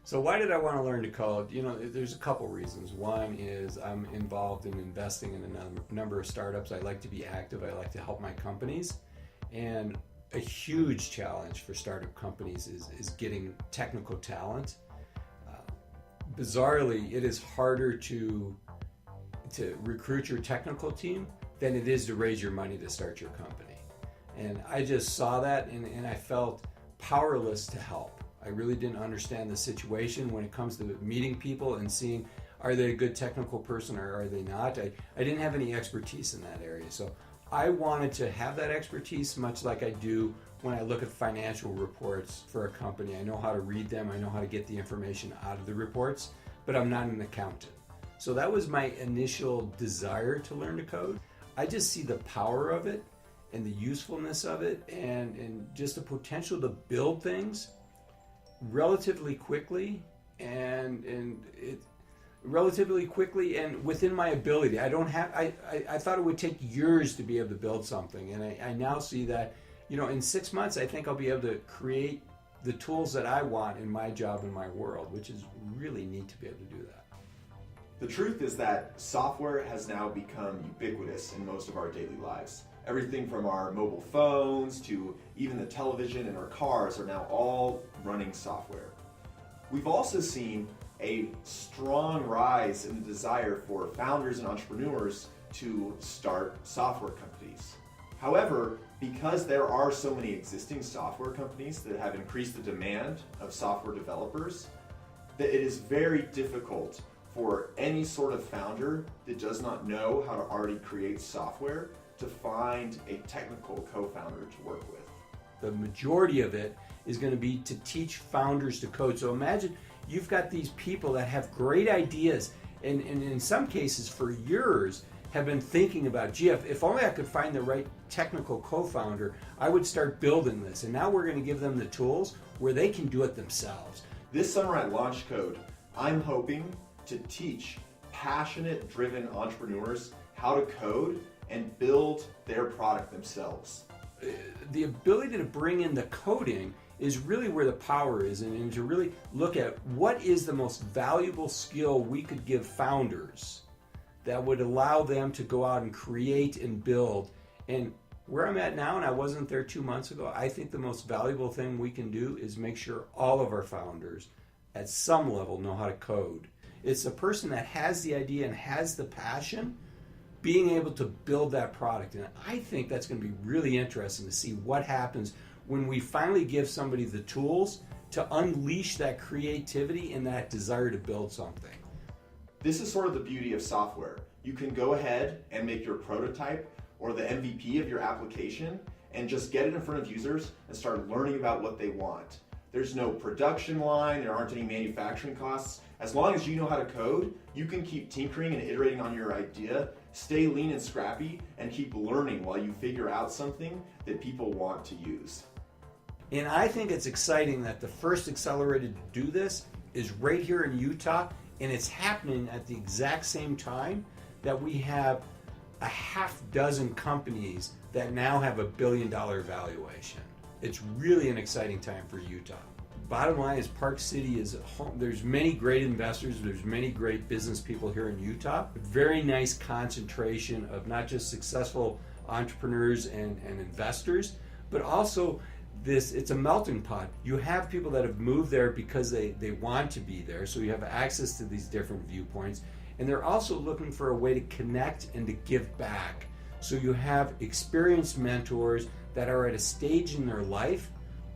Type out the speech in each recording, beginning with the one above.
So why did I want to learn to code? There's a couple reasons. One is I'm involved in investing in a number of startups. I like to be active. I like to help my companies. And a huge challenge for startup companies is getting technical talent. Bizarrely, it is harder to recruit your technical team than it is to raise your money to start your company. And I just saw that and I felt powerless to help. I really didn't understand the situation when it comes to meeting people and seeing, are they a good technical person or are they not? I didn't have any expertise in that area. So I wanted to have that expertise, much like I do when I look at financial reports for a company. I know how to read them, I know how to get the information out of the reports, but I'm not an accountant. So that was my initial desire to learn to code. I just see the power of it and the usefulness of it and just the potential to build things relatively quickly and within my ability. I thought it would take years to be able to build something, and I now see that in 6 months I think I'll be able to create the tools that I want in my job and my world, which is really neat to be able to do that. The truth is that software has now become ubiquitous in most of our daily lives. Everything from our mobile phones to even the television in our cars are now all running software. We've also seen a strong rise in the desire for founders and entrepreneurs to start software companies. However, because there are so many existing software companies that have increased the demand of software developers, that it is very difficult for any sort of founder that does not know how to already create software to find a technical co-founder to work with. The majority of it is going to be to teach founders to code. So imagine you've got these people that have great ideas and in some cases for years have been thinking about, gee, if only I could find the right technical co-founder, I would start building this. And now we're going to give them the tools where they can do it themselves. This summer at LaunchCode, I'm hoping to teach passionate, driven entrepreneurs how to code and build their product themselves. The ability to bring in the coding is really where the power is, and to really look at what is the most valuable skill we could give founders that would allow them to go out and create and build. And where I'm at now, and I wasn't there 2 months ago, I think the most valuable thing we can do is make sure all of our founders at some level know how to code. It's the person that has the idea and has the passion being able to build that product. And I think that's going to be really interesting to see what happens when we finally give somebody the tools to unleash that creativity and that desire to build something. This is sort of the beauty of software. You can go ahead and make your prototype or the MVP of your application and just get it in front of users and start learning about what they want. There's no production line, there aren't any manufacturing costs. As long as you know how to code, you can keep tinkering and iterating on your idea, stay lean and scrappy, and keep learning while you figure out something that people want to use. And I think it's exciting that the first accelerator to do this is right here in Utah, and it's happening at the exact same time that we have a half dozen companies that now have $1 billion valuation. It's really an exciting time for Utah. Bottom line is Park City is home. There's many great investors, there's many great business people here in Utah. Very nice concentration of not just successful entrepreneurs and investors, but also it's a melting pot. You have people that have moved there because they want to be there, so you have access to these different viewpoints, and they're also looking for a way to connect and to give back. So you have experienced mentors that are at a stage in their life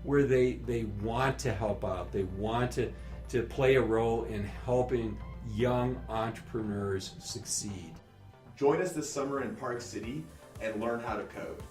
where they want to help out. They want to play a role in helping young entrepreneurs succeed. Join us this summer in Park City and learn how to code.